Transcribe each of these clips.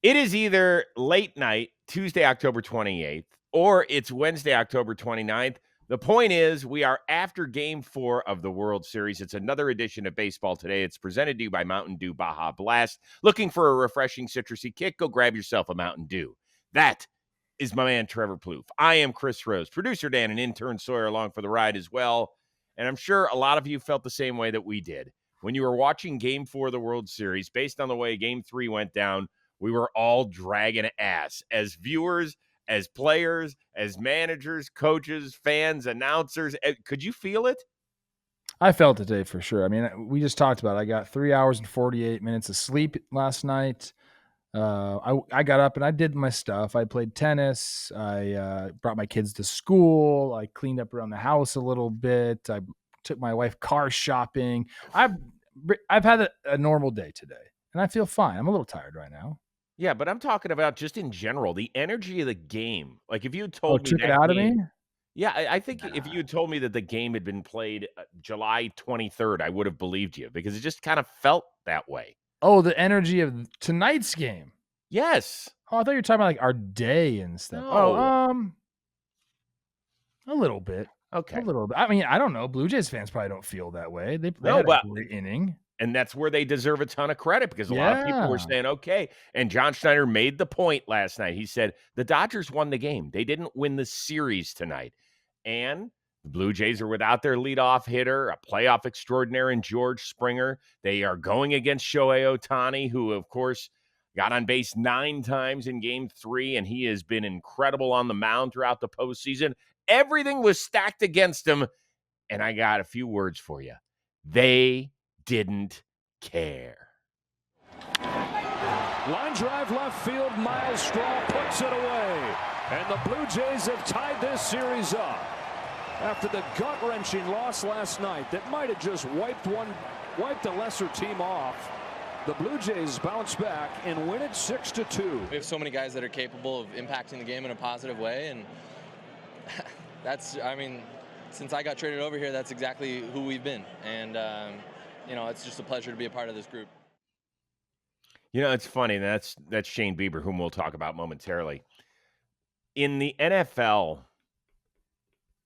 It is either late night, Tuesday, October 28th, or it's Wednesday, October 29th. The point is, we are after Game 4 of the World Series. It's another edition of Baseball Today. It's presented to you by Mountain Dew Baja Blast. Looking for a refreshing citrusy kick? Go grab yourself a Mountain Dew. That is my man, Trevor Plouffe. I am Chris Rose, producer Dan, and intern Sawyer along for the ride as well. And I'm sure a lot of you felt the same way that we did. When you were watching Game 4 of the World Series, based on the way Game 3 went down, we were all dragging ass as viewers, as players, as managers, coaches, fans, announcers. Could you feel it? I felt it today for sure. I mean, we just talked about it. I got 3 hours and 48 minutes of sleep last night. I got up and I did my stuff. I played tennis. I brought my kids to school. I cleaned up around the house a little bit. I took my wife car shopping. I've had a normal day today, and I feel fine. I'm a little tired right now. Yeah, but I'm talking about just in general, the energy of the game. Like if you had told me took it that out of game, me? yeah, I think if you had told me that the game had been played July 23rd, I would have believed you because it just kind of felt that way. Oh, the energy of tonight's game. Yes. Oh, I thought you were talking about like our day and stuff. No. A little bit. Okay. A little bit. I mean, I don't know. Blue Jays fans probably don't feel that way. They No, had a but great inning. and that's where they deserve a ton of credit because a lot of people were saying, okay. And John Schneider made the point last night. He said, the Dodgers won the game. They didn't win the series tonight. And the Blue Jays are without their leadoff hitter, a playoff extraordinaire in George Springer. They are going against Shohei Ohtani, who, of course, got on base 9 times in Game 3, and he has been incredible on the mound throughout the postseason. Everything was stacked against him, and I got a few words for you. They didn't care. Line drive left field, Miles Straw puts it away. And the Blue Jays have tied this series up. After the gut-wrenching loss last night that might have just wiped a lesser team off, the Blue Jays bounce back and win it 6-2. We have so many guys that are capable of impacting the game in a positive way, and that's, I mean, since I got traded over here, that's exactly who we've been. And, it's just a pleasure to be a part of this group. It's funny. That's Shane Bieber, whom we'll talk about momentarily. In the NFL,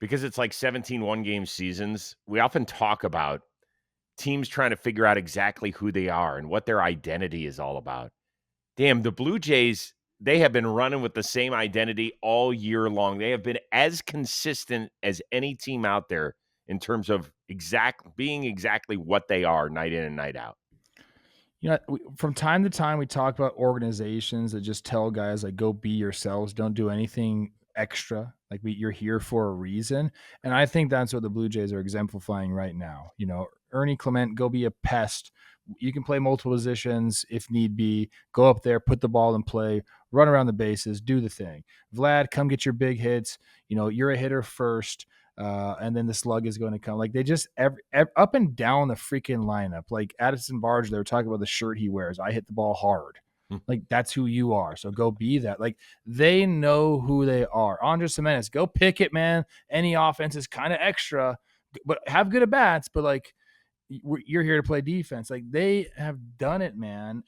because it's like 17 one-game seasons, we often talk about teams trying to figure out exactly who they are and what their identity is all about. Damn, the Blue Jays, they have been running with the same identity all year long. They have been as consistent as any team out there in terms of being exactly what they are night in and night out. From time to time, we talk about organizations that just tell guys, like, go be yourselves. Don't do anything extra. Like, you're here for a reason. And I think that's what the Blue Jays are exemplifying right now. Ernie Clement, go be a pest. You can play multiple positions if need be. Go up there, put the ball in play, run around the bases, do the thing. Vlad, come get your big hits. You're a hitter first. And then the slug is going to come. Like, they just up and down the freaking lineup. Like Addison Barge, they were talking about the shirt he wears. I hit the ball hard. Like, that's who you are. So go be that. Like, they know who they are. Andres Gimenez, go pick it, man. Any offense is kind of extra, but have good at bats. But like, you're here to play defense. Like, they have done it, man.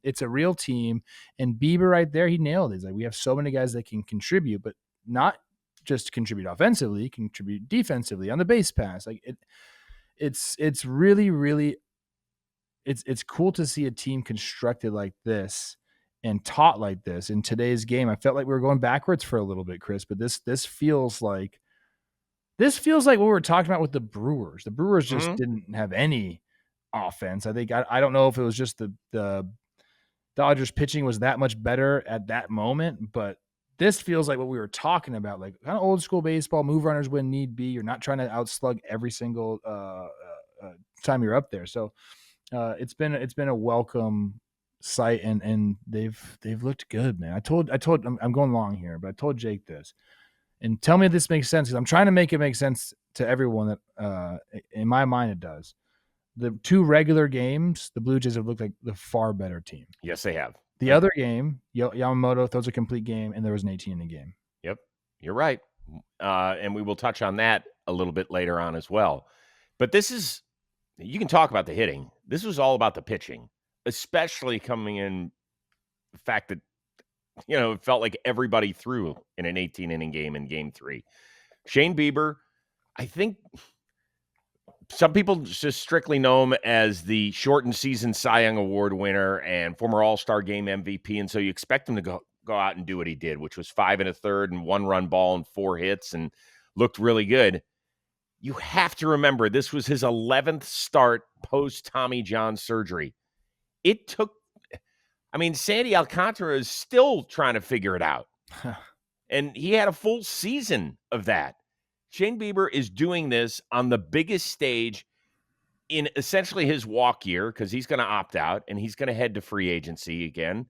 It's a real team. And Bieber right there, he nailed it. He's like, we have so many guys that can contribute, but not just contribute offensively, contribute defensively on the base pass. Like, it's really, really, it's cool to see a team constructed like this and taught like this in today's game. I felt like we were going backwards for a little bit, Chris, but this feels like what we were talking about with the Brewers. The Brewers just didn't have any offense. I think I don't know if it was just the Dodgers pitching was that much better at that moment, but this feels like what we were talking about, like kind of old school baseball, move runners when need be. You're not trying to outslug every single time you're up there. So it's been a welcome sight, and they've looked good, man. I told I'm going long here, but I told Jake this, and tell me if this makes sense, because I'm trying to make it make sense to everyone that in my mind it does. The 2 regular games, the Blue Jays have looked like the far better team. Yes, they have. The other game, Yamamoto throws a complete game, and there was an 18-inning game. Yep, you're right. And we will touch on that a little bit later on as well. But you can talk about the hitting. This was all about the pitching, especially coming in the fact that it felt like everybody threw in an 18-inning game in Game 3. Shane Bieber, I think some people just strictly know him as the shortened season Cy Young Award winner and former All-Star Game MVP, and so you expect him to go out and do what he did, which was 5 1/3 and 1-run ball and 4 hits and looked really good. You have to remember this was his 11th start post Tommy John surgery. It took, Sandy Alcantara is still trying to figure it out. And he had a full season of that. Shane Bieber is doing this on the biggest stage in essentially his walk year because he's going to opt out and he's going to head to free agency again.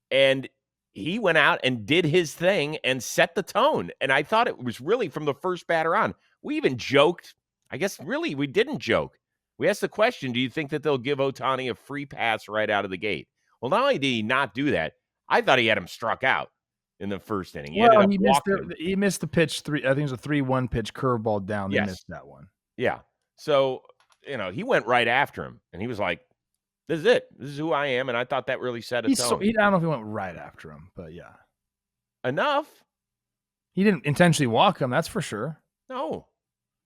And he went out and did his thing and set the tone. And I thought it was really from the first batter on. We even joked. I guess really we didn't joke. We asked the question, do you think that they'll give Ohtani a free pass right out of the gate? Well, not only did he not do that, I thought he had him struck out in the first inning. He missed the pitch. I think it was a 3-1 pitch curveball down. They missed that one. Yeah. So, he went right after him and he was like, this is it. This is who I am. And I thought that really set a tone. I don't know if he went right after him, but yeah. Enough. He didn't intentionally walk him, that's for sure. No.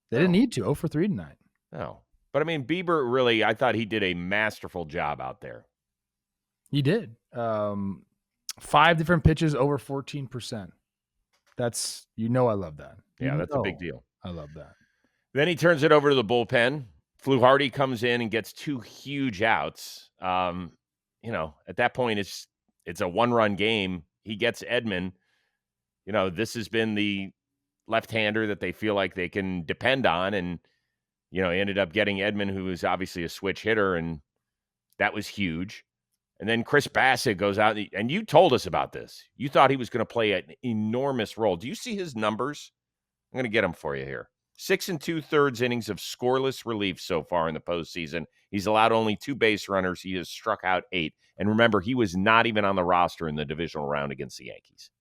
They didn't need to. 0 for 3 tonight. No. But Bieber really, I thought he did a masterful job out there. He did. 5 different pitches over 14%. That's, I love that. Yeah, that's a big deal. I love that. Then he turns it over to the bullpen. Fluharty comes in and gets 2 huge outs. At that point, it's a 1-run game. He gets Edman. This has been the left-hander that they feel like they can depend on. And, he ended up getting Edman, who is obviously a switch hitter, and that was huge. And then Chris Bassett goes out, and you told us about this. You thought he was going to play an enormous role. Do you see his numbers? I'm going to get them for you here. 6 2/3 innings of scoreless relief so far in the postseason. He's allowed only 2 base runners. He has struck out 8. And remember, he was not even on the roster in the divisional round against the Yankees.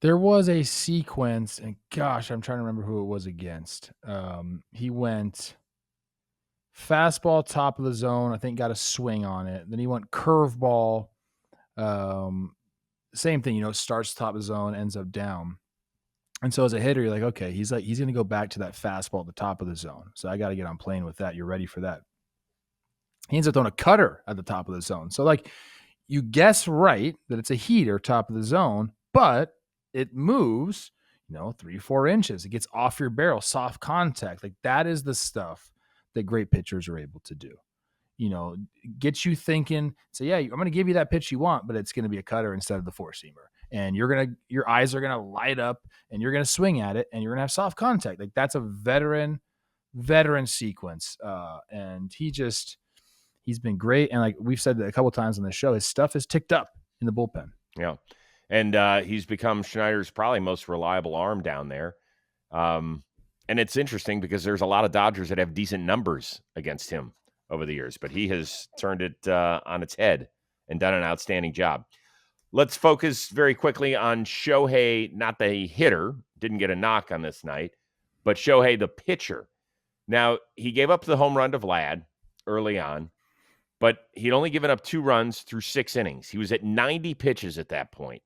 There was a sequence, and gosh, I'm trying to remember who it was against. He went fastball, top of the zone. I think got a swing on it. Then he went curveball. Same thing, starts top of the zone, ends up down. And so as a hitter, you're like, okay, he's going to go back to that fastball at the top of the zone. So I got to get on plane with that. You're ready for that. He ends up throwing a cutter at the top of the zone. So you guess right that it's a heater top of the zone, but it moves, 3-4 inches. It gets off your barrel, soft contact. That is the stuff that great pitchers are able to do. Get you thinking, say, yeah, I'm going to give you that pitch you want, but it's going to be a cutter instead of the 4-seamer. And your eyes are going to light up and you're going to swing at it and you're going to have soft contact. That's a veteran sequence. And he's been great. And we've said that a couple of times on the show, his stuff is ticked up in the bullpen. Yeah. And he's become Schneider's probably most reliable arm down there. And it's interesting because there's a lot of Dodgers that have decent numbers against him over the years, but he has turned it on its head and done an outstanding job. Let's focus very quickly on Shohei, not the hitter, didn't get a knock on this night, but Shohei, the pitcher. Now, he gave up the home run to Vlad early on, but he'd only given up 2 runs through 6 innings. He was at 90 pitches at that point.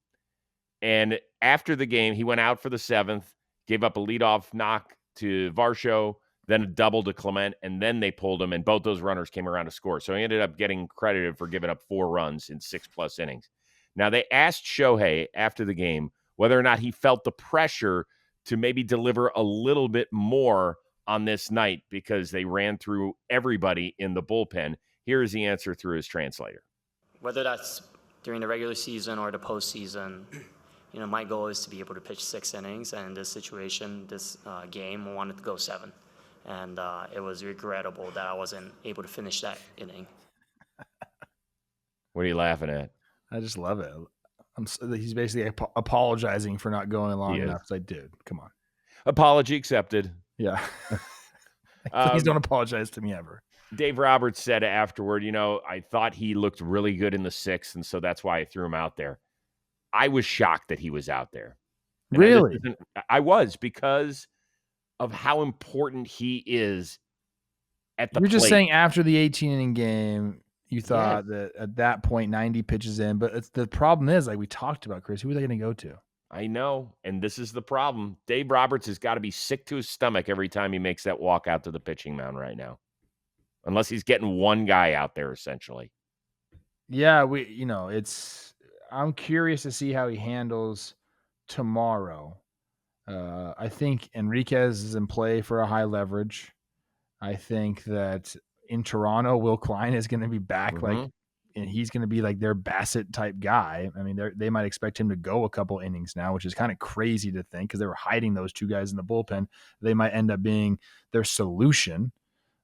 And after the game, he went out for the 7th, gave up a leadoff knock to Varsho, then a double to Clement, and then they pulled him, and both those runners came around to score. So he ended up getting credited for giving up 4 runs in 6+ innings. Now, they asked Shohei after the game whether or not he felt the pressure to maybe deliver a little bit more on this night because they ran through everybody in the bullpen. Here is the answer through his translator. Whether that's during the regular season or the postseason, my goal is to be able to pitch 6 innings. And in this situation, this game, I wanted to go 7. And it was regrettable that I wasn't able to finish that inning. What are you laughing at? I just love it. He's basically apologizing for not going long enough. It's like, dude, come on. Apology accepted. Yeah. Please don't apologize to me ever. Dave Roberts said afterward, I thought he looked really good in the 6th, and so that's why I threw him out there. I was shocked that he was out there. And really? I was, because of how important he is at the plate. You're just saying after the 18-inning game, You thought that at that point, 90 pitches in, but the problem is, like we talked about, Chris, who are they going to go to? I know, and this is the problem. Dave Roberts has got to be sick to his stomach every time he makes that walk out to the pitching mound right now, unless he's getting one guy out there essentially. Yeah, I'm curious to see how he handles tomorrow. I think Enriquez is in play for a high leverage. I think that in Toronto, Will Klein is going to be back, and he's going to be like their Bassett type guy. I mean, they might expect him to go a couple innings now, which is kind of crazy to think because they were hiding those two guys in the bullpen. They might end up being their solution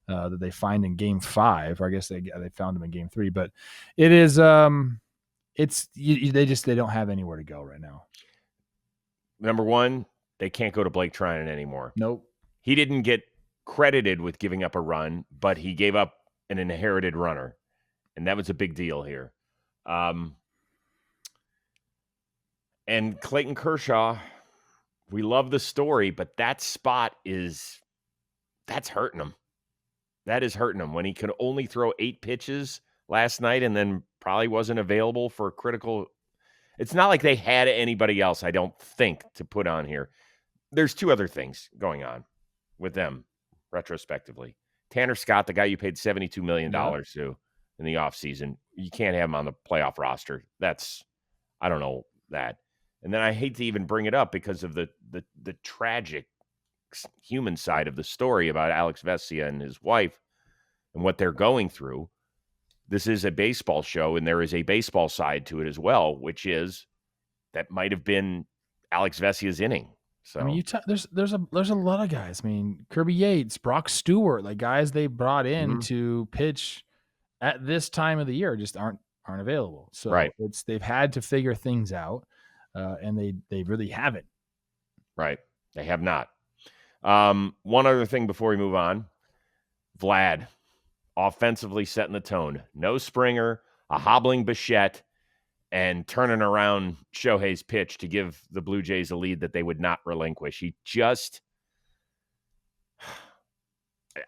that they find in Game 5, or I guess they found him in Game 3. But it is, they don't have anywhere to go right now. Number one, they can't go to Blake Trinan anymore. Nope. He didn't get credited with giving up a run, but he gave up an inherited runner, and that was a big deal here. And Clayton Kershaw, we love the story, but that spot that's hurting him. That is hurting him when he could only throw 8 pitches last night and then probably wasn't available for a critical. It's not like they had anybody else, I don't think, to put on here. There's 2 other things going on with them retrospectively. Tanner Scott, the guy you paid $72 million to in the offseason, you can't have him on the playoff roster. I don't know that. And then I hate to even bring it up because of the tragic human side of the story about Alex Vesia and his wife and what they're going through. This is a baseball show, and there is a baseball side to it as well, which is that might have been Alex Vesia's inning. So I mean, there's a lot of guys. I mean, Kirby Yates, Brock Stewart, like guys they brought in to pitch at this time of the year just aren't available. So they've had to figure things out, and they really haven't. Right, they have not. One other thing before we move on, Vlad, offensively setting the tone. No Springer, a hobbling Bichette, and turning around Shohei's pitch to give the Blue Jays a lead that they would not relinquish.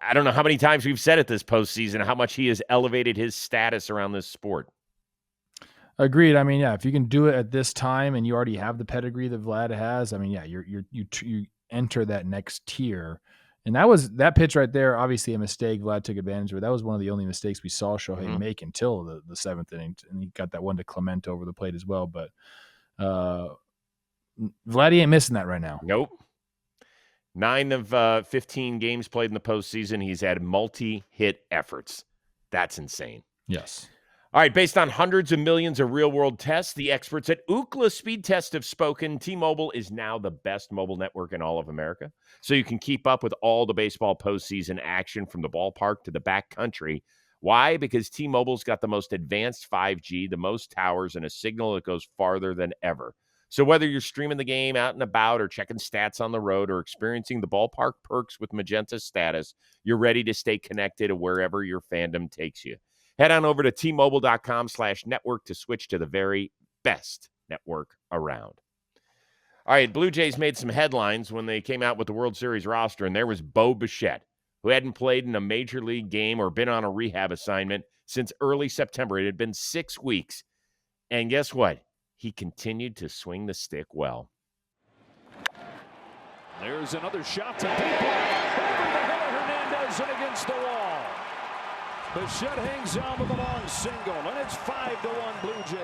I don't know how many times we've said it this postseason, how much he has elevated his status around this sport. Agreed. I mean, yeah, if you can do it at this time and you already have the pedigree that Vlad has, I mean, yeah, you enter that next tier. And that pitch right there, obviously a mistake Vlad took advantage of. That was one of the only mistakes we saw Shohei make until the 7th inning. And he got that one to Clemente over the plate as well. But Vladdy ain't missing that right now. Nope. 9 of 15 games played in the postseason. He's had multi-hit efforts. That's insane. Yes. All right, based on hundreds of millions of real-world tests, the experts at Ookla Speed Test have spoken. T-Mobile is now the best mobile network in all of America, so you can keep up with all the baseball postseason action from the ballpark to the backcountry. Why? Because T-Mobile's got the most advanced 5G, the most towers, and a signal that goes farther than ever. So whether you're streaming the game out and about or checking stats on the road or experiencing the ballpark perks with Magenta status, you're ready to stay connected to wherever your fandom takes you. Head on over to T-Mobile.com/network to switch to the very best network around. All right, Blue Jays made some headlines when they came out with the World Series roster, and there was Bo Bichette, who hadn't played in a major league game or been on a rehab assignment since early September. It had been 6 weeks. And guess what? He continued to swing the stick well. There's another shot to deep left. Over the head of Hernandez and against the wall. Bichette hangs on with a long single, and it's 5-1 Blue Jays.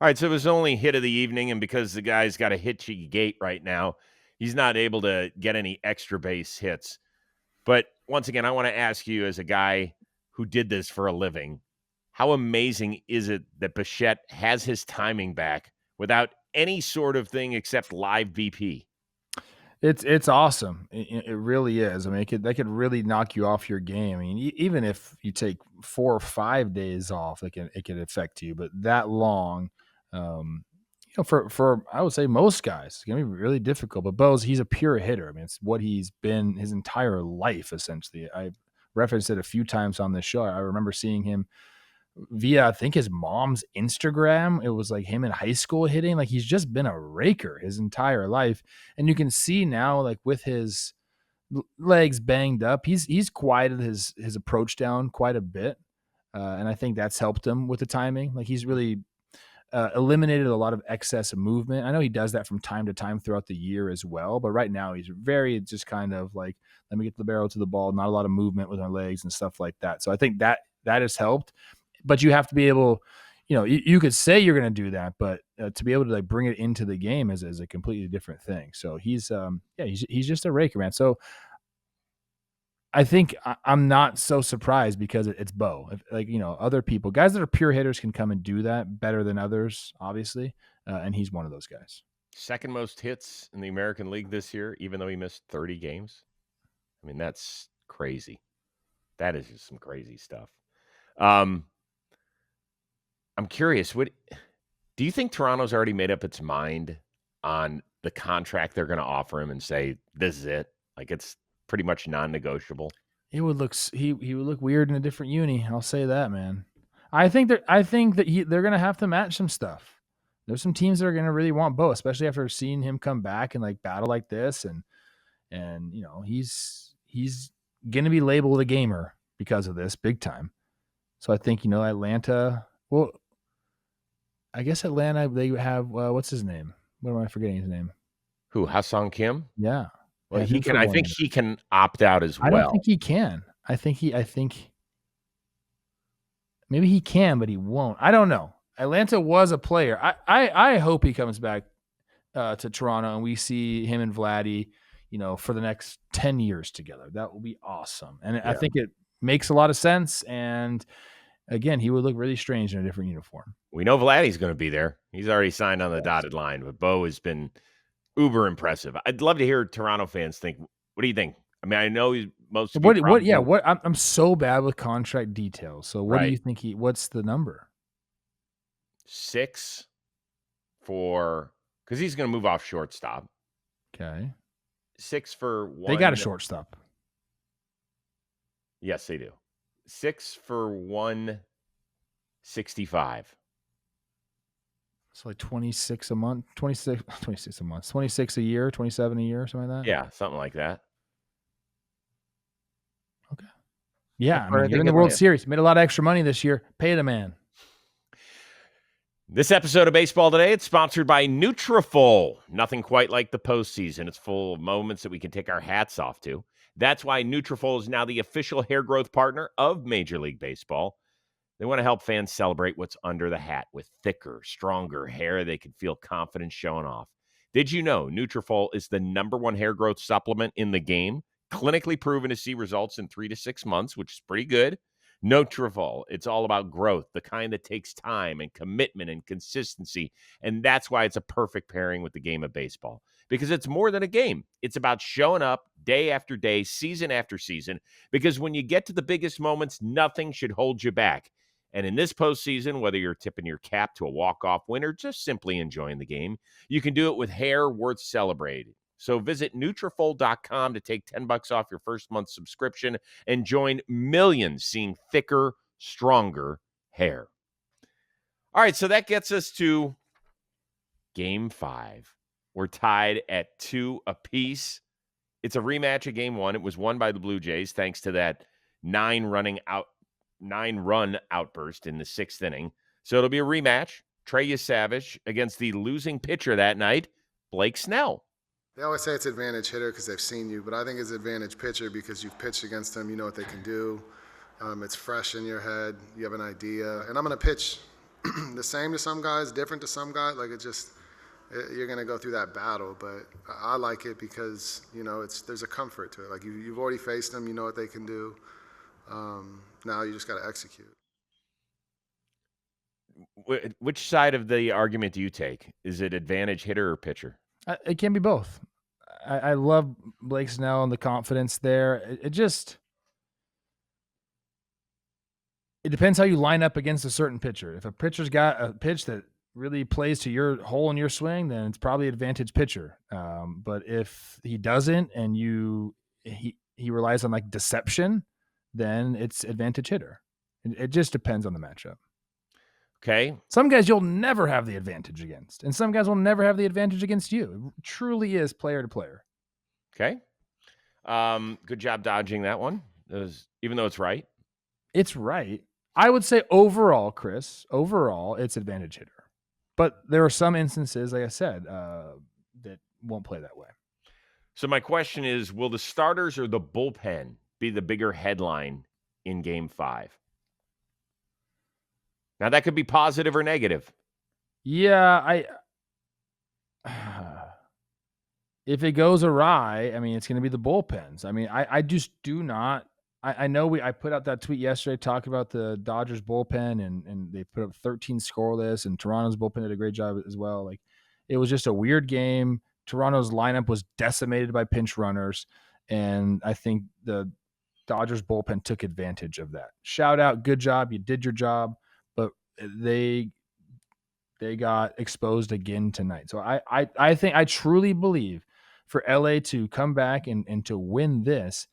All right, so it was only hit of the evening, and because the guy's got a hitchy gait right now, he's not able to get any extra base hits. But once again, I want to ask you, as a guy who did this for a living, how amazing is it that Bichette has his timing back without any sort of thing except live BP? It's awesome. It really is. I mean, that could really knock you off your game. I mean, even if you take 4 or 5 days off, it can affect you. But that long, for I would say most guys, it's gonna be really difficult. But he's a pure hitter. I mean, it's what he's been his entire life, essentially. I referenced it a few times on this show. I remember seeing him via, I think, his mom's Instagram. It was like him in high school hitting. Like, he's just been a raker his entire life. And you can see now, like, with his legs banged up, he's quieted his approach down quite a bit. And I think that's helped him with the timing. Like he's really eliminated a lot of excess movement. I know he does that from time to time throughout the year as well, but right now he's very just kind of like, let me get the barrel to the ball, not a lot of movement with my legs and stuff like that. So I think that has helped, but you have to be able, you could say you're going to do that, but to be able to like bring it into the game is a completely different thing. So he's just a raker, man. So I think I'm not so surprised because it's Bo. Other people, guys that are pure hitters can come and do that better than others, obviously. And he's one of those guys. Second most hits in the American League this year, even though he missed 30 games. I mean, that's crazy. That is just some crazy stuff. I'm curious, do you think Toronto's already made up its mind on the contract they're going to offer him and say, this is it? Like it's pretty much non-negotiable. He would look weird in a different uni. I'll say that, man. I think that they're going to have to match some stuff. There's some teams that are going to really want Bo, especially after seeing him come back and like battle like this, and he's going to be labeled a gamer because of this big time. So I think Atlanta. Well, I guess Atlanta, they have what's his name? What am I forgetting his name? Who? Ha-Seong Kim? Yeah. Well, he can. I think he can opt out as well. I don't think he can. I think maybe he can, but he won't. I don't know. Atlanta was a player. I hope he comes back to Toronto and we see him and Vladdy, for the next 10 years together. That will be awesome. And I think it makes a lot of sense. And again, he would look really strange in a different uniform. We know Vladdy's going to be there. He's already signed on the dotted line, but Bo has been uber impressive. I'd love to hear Toronto fans think. What do you think? I mean, I know most. I'm so bad with contract details. So what do you think what's the number? 6 for, because he's going to move off shortstop. Okay. 6 for 1. They got a shortstop. Yes, they do. 6 for 165. So like 26 a month, 26 a month, 26 a year, 27 a year, something like that. Yeah, something like that. Okay. Yeah, I mean, you're in the World Series. Made a lot of extra money this year. Pay the man. This episode of Baseball Today, it's sponsored by Nutrafol. Nothing quite like the postseason. It's full of moments that we can take our hats off to. That's why Nutrafol is now the official hair growth partner of Major League Baseball. They want to help fans celebrate what's under the hat with thicker, stronger hair they can feel confident showing off. Did you know Nutrafol is the #1 hair growth supplement in the game? Clinically proven to see results in 3 to 6 months, which is pretty good. Nutrafol, it's all about growth, the kind that takes time and commitment and consistency. And that's why it's a perfect pairing with the game of baseball. Because it's more than a game. It's about showing up day after day, season after season. Because when you get to the biggest moments, nothing should hold you back. And in this postseason, whether you're tipping your cap to a walk-off win or just simply enjoying the game, you can do it with hair worth celebrating. So visit Nutrafol.com to take $10 off your first month subscription and join millions seeing thicker, stronger hair. All right, so that gets us to Game 5. We're tied at 2 apiece. It's a rematch of Game 1. It was won by the Blue Jays thanks to that 9-run outburst in the 6th inning. So it'll be a rematch. Trey Yesavage against the losing pitcher that night, Blake Snell. They always say it's advantage hitter because they've seen you, but I think it's advantage pitcher because you've pitched against them. You know what they can do. It's fresh in your head. You have an idea. And I'm going to pitch the same to some guys, different to some guys. Like you're going to go through that battle, but I like it because, there's a comfort to it. Like you've already faced them. You know what they can do. Now you just got to execute. Which side of the argument do you take? Is it advantage hitter or pitcher? It can be both. I love Blake Snell and the confidence there. It depends how you line up against a certain pitcher. If a pitcher's got a pitch that really plays to your hole in your swing, then it's probably advantage pitcher. But if he doesn't and he relies on like deception, then it's advantage hitter. It just depends on the matchup. Okay. Some guys you'll never have the advantage against, and some guys will never have the advantage against you. It truly is player to player. Okay. Good job dodging that one. Even though it's right. It's right. I would say overall, Chris, it's advantage hitter. But there are some instances, like I said, that won't play that way. So my question is, will the starters or the bullpen be the bigger headline in Game 5? Now, that could be positive or negative. Yeah, if it goes awry, I mean, it's going to be the bullpens. I mean, I just do not. I know I put out that tweet yesterday talking about the Dodgers bullpen, and they put up 13 scoreless, and Toronto's bullpen did a great job as well. Like, it was just a weird game. Toronto's lineup was decimated by pinch runners, and I think the Dodgers bullpen took advantage of that. Shout out, good job, you did your job, but they got exposed again tonight. So I think, I truly believe for LA to come back and to win this,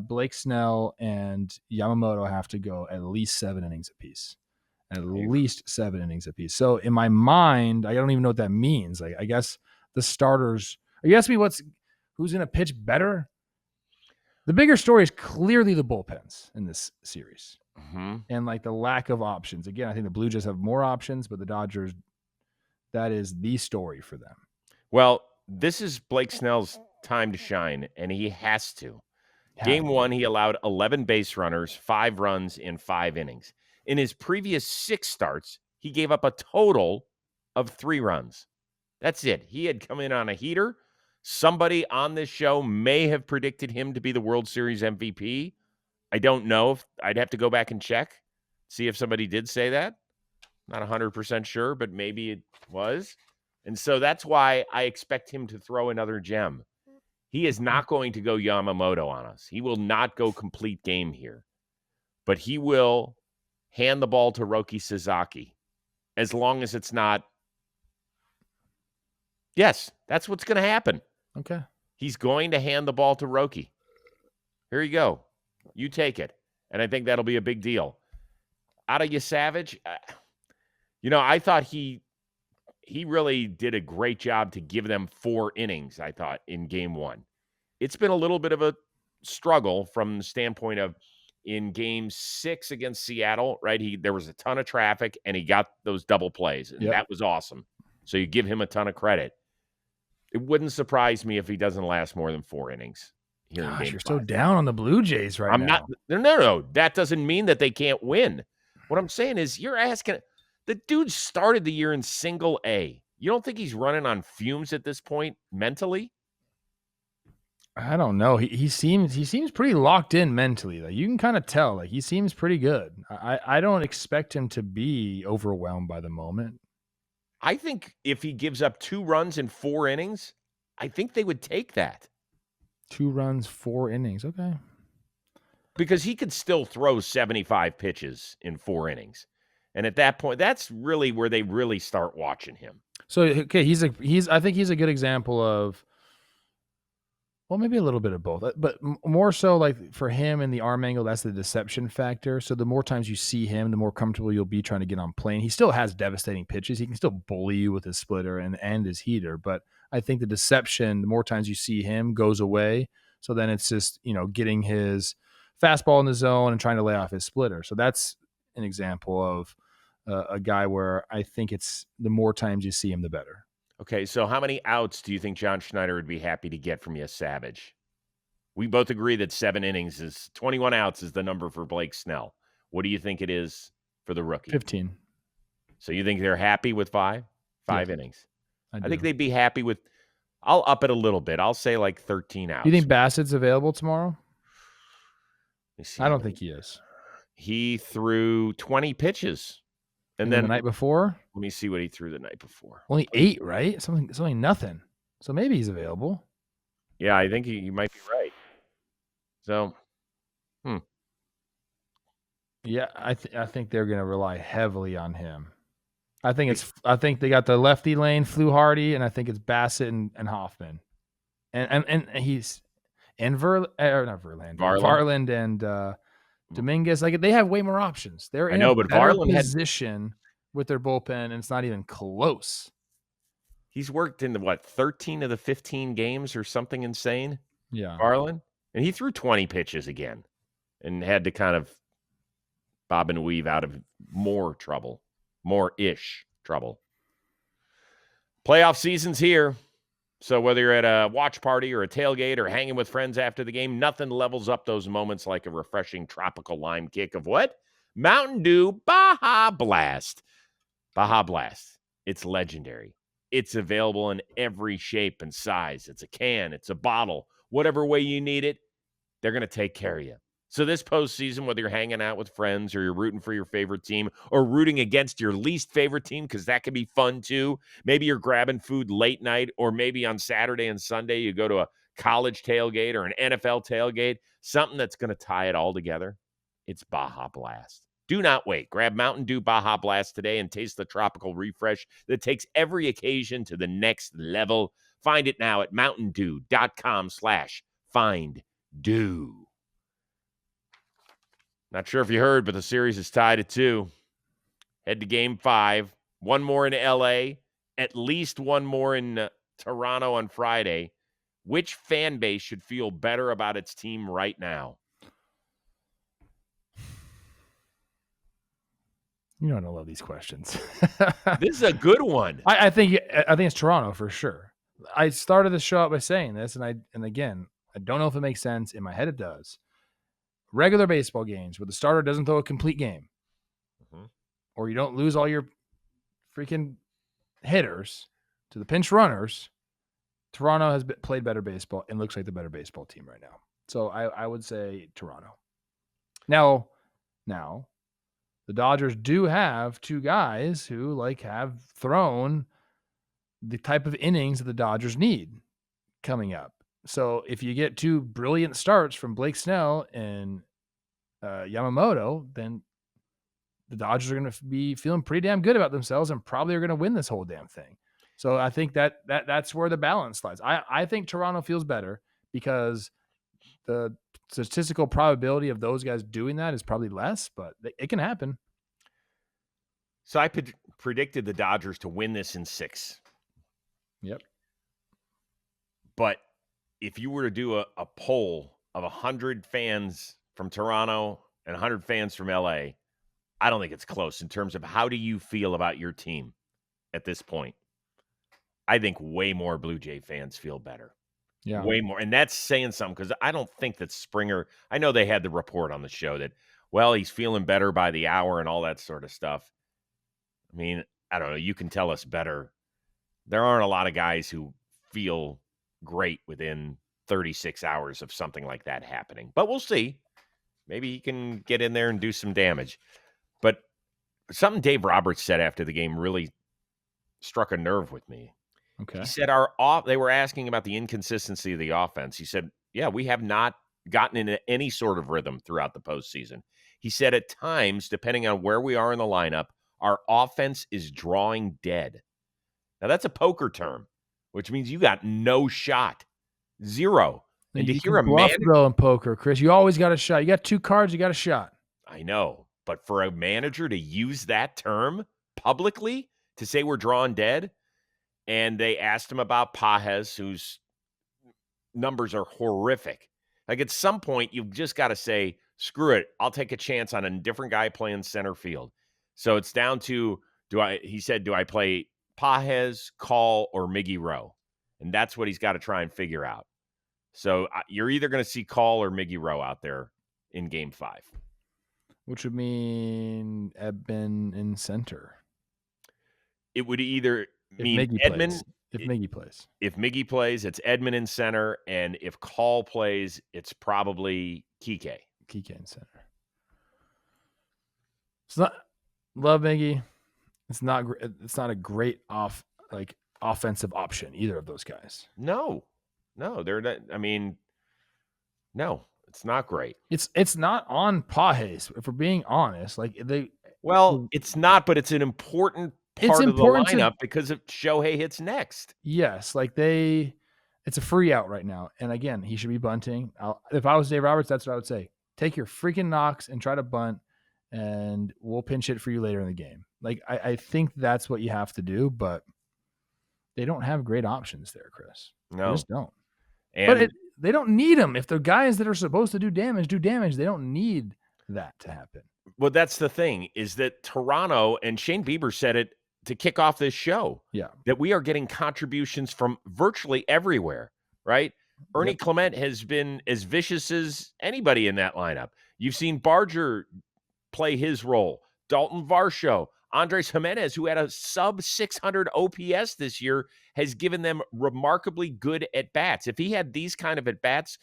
Blake Snell and Yamamoto have to go at least 7 innings apiece. At least 7 innings apiece. So in my mind, I don't even know what that means. Like, I guess the starters. Are you asking me who's going to pitch better? The bigger story is clearly the bullpens in this series. Mm-hmm. And like the lack of options. Again, I think the Blue Jays have more options, but the Dodgers, that is the story for them. Well, this is Blake Snell's time to shine, and he has to. Game 1, he allowed 11 base runners, 5 runs in 5 innings. In his previous 6 starts, he gave up a total of 3 runs. That's it. He had come in on a heater. Somebody on this show may have predicted him to be the World Series MVP. I don't know. I'd have to go back and check, see if somebody did say that. Not 100% sure, but maybe it was. And so that's why I expect him to throw another gem. He is not going to go Yamamoto on us. He will not go complete game here. But he will hand the ball to Roki Sasaki, as long as it's not. Yes, that's what's going to happen. Okay. He's going to hand the ball to Roki. Here you go. You take it. And I think that'll be a big deal. Out of Savage, I thought he really did a great job to give them 4 innings, I thought, in Game 1. It's been a little bit of a struggle from the standpoint of in Game 6 against Seattle, right? There was a ton of traffic, and he got those double plays, and that was awesome. So you give him a ton of credit. It wouldn't surprise me if he doesn't last more than 4 innings. Here in Game you're 5. so down on the Blue Jays right now. No. That doesn't mean that they can't win. What I'm saying is you're asking – the dude started the year in single A. You don't think he's running on fumes at this point mentally? I don't know. He seems pretty locked in mentally. Like, you can kind of tell. Like, he seems pretty good. I don't expect him to be overwhelmed by the moment. I think if he gives up 2 runs in 4 innings, I think they would take that. 2 runs, 4 innings. Okay. Because he could still throw 75 pitches in 4 innings. And at that point, that's really where they really start watching him. So, okay, I think he's a good example of, well, maybe a little bit of both, but more so like for him in the arm angle, that's the deception factor. So the more times you see him, the more comfortable you'll be trying to get on plane. He still has devastating pitches. He can still bully you with his splitter and his heater. But I think the deception, the more times you see him, goes away. So then it's just, getting his fastball in the zone and trying to lay off his splitter. So that's an example of a guy where I think it's the more times you see him, the better. Okay, so how many outs do you think John Schneider would be happy to get from Savage? We both agree that 7 innings is 21 outs is the number for Blake Snell. What do you think it is for the rookie? 15. So you think they're happy with 5 innings? I think they'd be happy with. I'll up it a little bit. I'll say like 13 outs. You think Bassett's available tomorrow? I don't think he is. He threw 20 pitches. And then the night before? Let me see what he threw the night before. Only 8, right? It's only nothing. So maybe he's available. Yeah, I think he might be right. So, Yeah, I think they're going to rely heavily on him. I think they got the lefty lane, Fluharty, and I think it's Bassett and Hoffman. And he's and Varland and Dominguez, like, they have way more options. They're in a better position with their bullpen, and it's not even close. He's worked in 13 of the 15 games or something insane? Yeah. Varland? And he threw 20 pitches again and had to kind of bob and weave out of more trouble, more-ish trouble. Playoff season's here. So whether you're at a watch party or a tailgate or hanging with friends after the game, nothing levels up those moments like a refreshing tropical lime kick of what? Mountain Dew Baja Blast. Baja Blast. It's legendary. It's available in every shape and size. It's a can, it's a bottle, whatever way you need it, they're going to take care of you. So this postseason, whether you're hanging out with friends or you're rooting for your favorite team or rooting against your least favorite team, because that can be fun too. Maybe you're grabbing food late night, or maybe on Saturday and Sunday you go to a college tailgate or an NFL tailgate, something that's going to tie it all together. It's Baja Blast. Do not wait. Grab Mountain Dew Baja Blast today and taste the tropical refresh that takes every occasion to the next level. Find it now at mountaindew.com/finddew. Not sure if you heard, but the series is tied at 2. Head to Game 5. One more in LA. At least one more in Toronto on Friday. Which fan base should feel better about its team right now? You know I don't love these questions. This is a good one. I think it's Toronto for sure. I started the show out by saying this, and again, I don't know if it makes sense. In my head, it does. Regular baseball games where the starter doesn't throw a complete game, or you don't lose all your freaking hitters to the pinch runners, Toronto has played better baseball and looks like the better baseball team right now. So I would say Toronto. Now, the Dodgers do have 2 guys who have thrown the type of innings that the Dodgers need coming up. So if you get 2 brilliant starts from Blake Snell and Yamamoto, then the Dodgers are going to be feeling pretty damn good about themselves and probably are going to win this whole damn thing. So I think that's where the balance lies. I think Toronto feels better because the statistical probability of those guys doing that is probably less, but it can happen. So I predicted the Dodgers to win this in 6. Yep. But if you were to do a poll of 100 fans from Toronto and 100 fans from LA, I don't think it's close in terms of how do you feel about your team at this point. I think way more Blue Jay fans feel better. Yeah. Way more. And that's saying something because I don't think that Springer, I know they had the report on the show that, well, he's feeling better by the hour and all that sort of stuff. I mean, I don't know. You can tell us better. There aren't a lot of guys who feel great within 36 hours of something like that happening. But we'll see. Maybe he can get in there and do some damage. But something Dave Roberts said after the game really struck a nerve with me. Okay. He said they were asking about the inconsistency of the offense. He said, yeah, we have not gotten into any sort of rhythm throughout the postseason. He said at times, depending on where we are in the lineup, our offense is drawing dead. Now, that's a poker term, which means you got no shot. 0. And to hear a bluff manager though in poker, Chris, you always got a shot. You got 2 cards, you got a shot. I know, but for a manager to use that term publicly to say we're drawing dead, and they asked him about Pages, whose numbers are horrific. Like at some point, you've just got to say, screw it. I'll take a chance on a different guy playing center field. So it's down to, he said, do I play Pages, Call, or Miggy Rowe? And that's what he's got to try and figure out. So you're either going to see Call or Miggy Rowe out there in Game 5. Which would mean Edman in center. It would either mean Edman. If Miggy plays. If Miggy plays, it's Edman in center. And if Call plays, it's probably Kike. Kike in center. It's not love Miggy. It's not a great offensive option, either of those guys. No, they're not. I mean, no, it's not great. It's not on Pages, if we're being honest. It's not, but it's an important part of the lineup because if Shohei hits next. Yes, it's a free out right now. And again, he should be bunting. If I was Dave Roberts, that's what I would say. Take your freaking knocks and try to bunt, and we'll pinch hit for you later in the game. I think that's what you have to do, but they don't have great options there, Chris. No. They just don't. But they don't need them. If the guys that are supposed to do damage, they don't need that to happen. Well, that's the thing, is that Toronto, and Shane Bieber said it to kick off this show, Yeah. that we are getting contributions from virtually everywhere, right? Ernie Clement has been as vicious as anybody in that lineup. You've seen Barger play his role. Dalton Varsho, Andres Jimenez, who had a sub 600 OPS this year, has given them remarkably good at-bats. If he had these kind of at-bats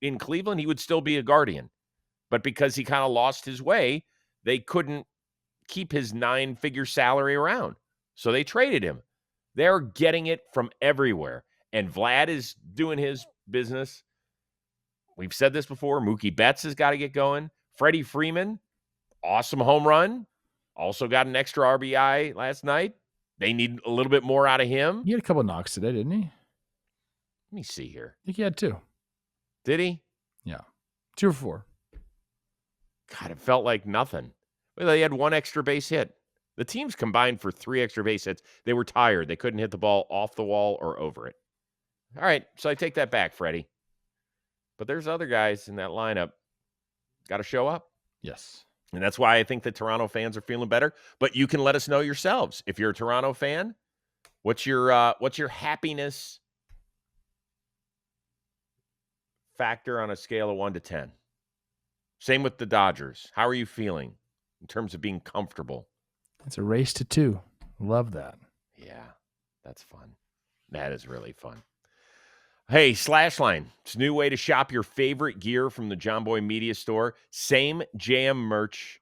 in Cleveland, he would still be a Guardian. But because he kind of lost his way, they couldn't keep his 9-figure salary around. So they traded him. They're getting it from everywhere. And Vlad is doing his business. We've said this before. Mookie Betts has got to get going. Freddie Freeman, awesome home run. Also got an extra RBI last night. They need a little bit more out of him. He had a couple knocks today, didn't he? Let me see here. I think he had 2. Did he? Yeah. 2 or 4. God, it felt like nothing. Well, they had 1 extra base hit. The teams combined for 3 extra base hits. They were tired. They couldn't hit the ball off the wall or over it. All right, so I take that back, Freddie. But there's other guys in that lineup. Got to show up. Yes. And that's why I think the Toronto fans are feeling better. But you can let us know yourselves. If you're a Toronto fan, what's your happiness factor on a scale of 1 to 10? Same with the Dodgers. How are you feeling in terms of being comfortable? It's a race to 2. Love that. Yeah, that's fun. That is really fun. Hey, Slashline. It's a new way to shop your favorite gear from the John Boy Media Store. Same JM merch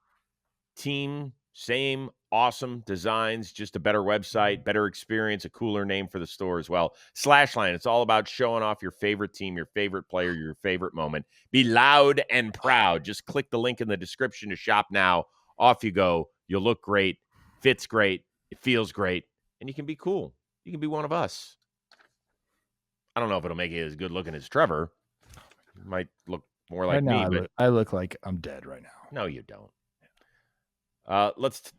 team, same awesome designs, just a better website, better experience, a cooler name for the store as well. Slashline, it's all about showing off your favorite team, your favorite player, your favorite moment. Be loud and proud. Just click the link in the description to shop now. Off you go. You'll look great, fits great, it feels great, and you can be cool. You can be one of us. I don't know if it'll make it as good looking as Trevor. You might look more like right now, me, but I look like I'm dead right now. no, you don't. Let's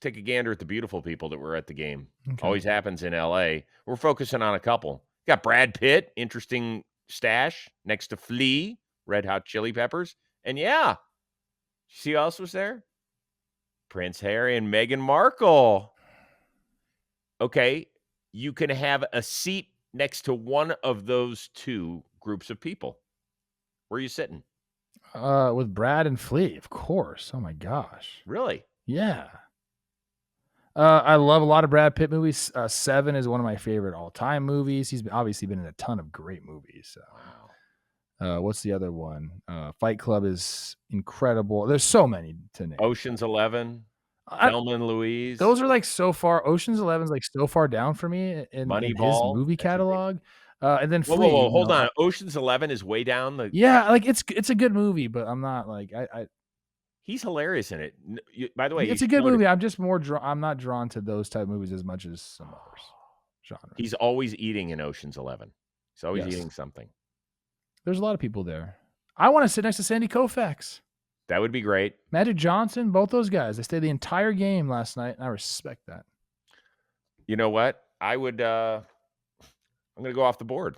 take a gander at the beautiful people that were at the game. Okay. Always happens in LA. We're focusing on a couple. Got Brad Pitt, interesting stash next to Flea, Red Hot Chili Peppers. And yeah, see who else was there? Prince Harry and Meghan Markle. Okay, you can have a seat next to one of those 2 groups of people. Where are you sitting? With Brad and Flea, of course. Oh my gosh. Really? Yeah. I love a lot of Brad Pitt movies. 7 is one of my favorite all-time movies. He's obviously been in a ton of great movies. So. Wow. What's the other one? Fight Club is incredible. There's so many to name. Ocean's 11. Thelma and Louise. Those are like so far. Ocean's 11's like so far down for me in his movie catalog. And then Flea, whoa, hold on. Ocean's 11 is way down. Yeah, like it's a good movie, but I'm not like He's hilarious in it. By the way, it's a good movie. I'm just more I'm not drawn to those type of movies as much as some others genres. He's always eating in Ocean's 11. He's always eating something. There's a lot of people there. I want to sit next to Sandy Koufax. That would be great. Magic Johnson, both those guys. They stayed the entire game last night, and I respect that. You know what? I would. I'm going to go off the board.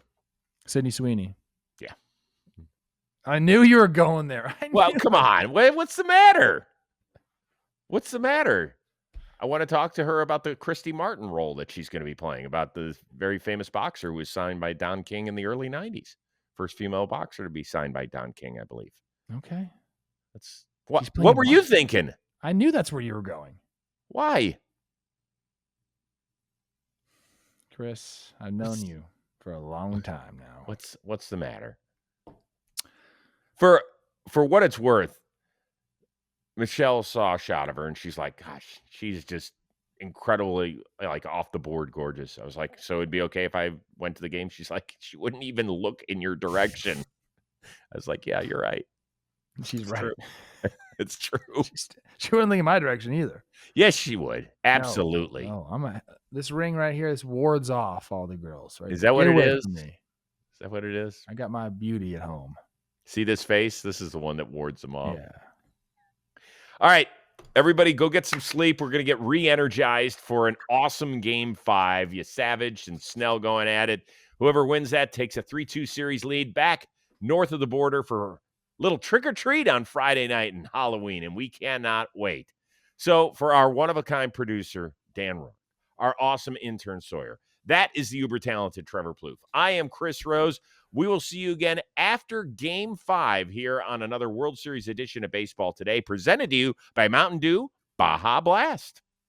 Sydney Sweeney. Yeah. I knew you were going there. Well, come on. What's the matter? What's the matter? I want to talk to her about the Christy Martin role that she's going to be playing, about the very famous boxer who was signed by Don King in the early 90s. First female boxer to be signed by Don King, I believe. Okay. That's what were you thinking? I knew that's where you were going. Why? Chris, I've known you for a long time now. What's the matter? For what it's worth, Michelle saw a shot of her and she's like, gosh, she's just incredibly like off the board gorgeous. I was like, so it'd be okay if I went to the game? She's like, she wouldn't even look in your direction. I was like, yeah, you're right. She's It's right. true. It's true. She wouldn't look in my direction either. Yes, she would. Absolutely. No, this ring right here, this wards off all the girls. Right? Is that what Get it away is? from me. Is that what it is? I got my beauty at home. See this face? This is the one that wards them off. Yeah. All right, everybody go get some sleep. We're going to get re-energized for an awesome Game 5. You Savage and Snell going at it. Whoever wins that takes a 3-2 series lead back north of the border for little trick or treat on Friday night and Halloween, and we cannot wait. So for our one-of-a-kind producer, Dan Rook, our awesome intern Sawyer, that is the uber-talented Trevor Plouffe. I am Chris Rose. We will see you again after Game 5 here on another World Series edition of Baseball Today, presented to you by Mountain Dew Baja Blast.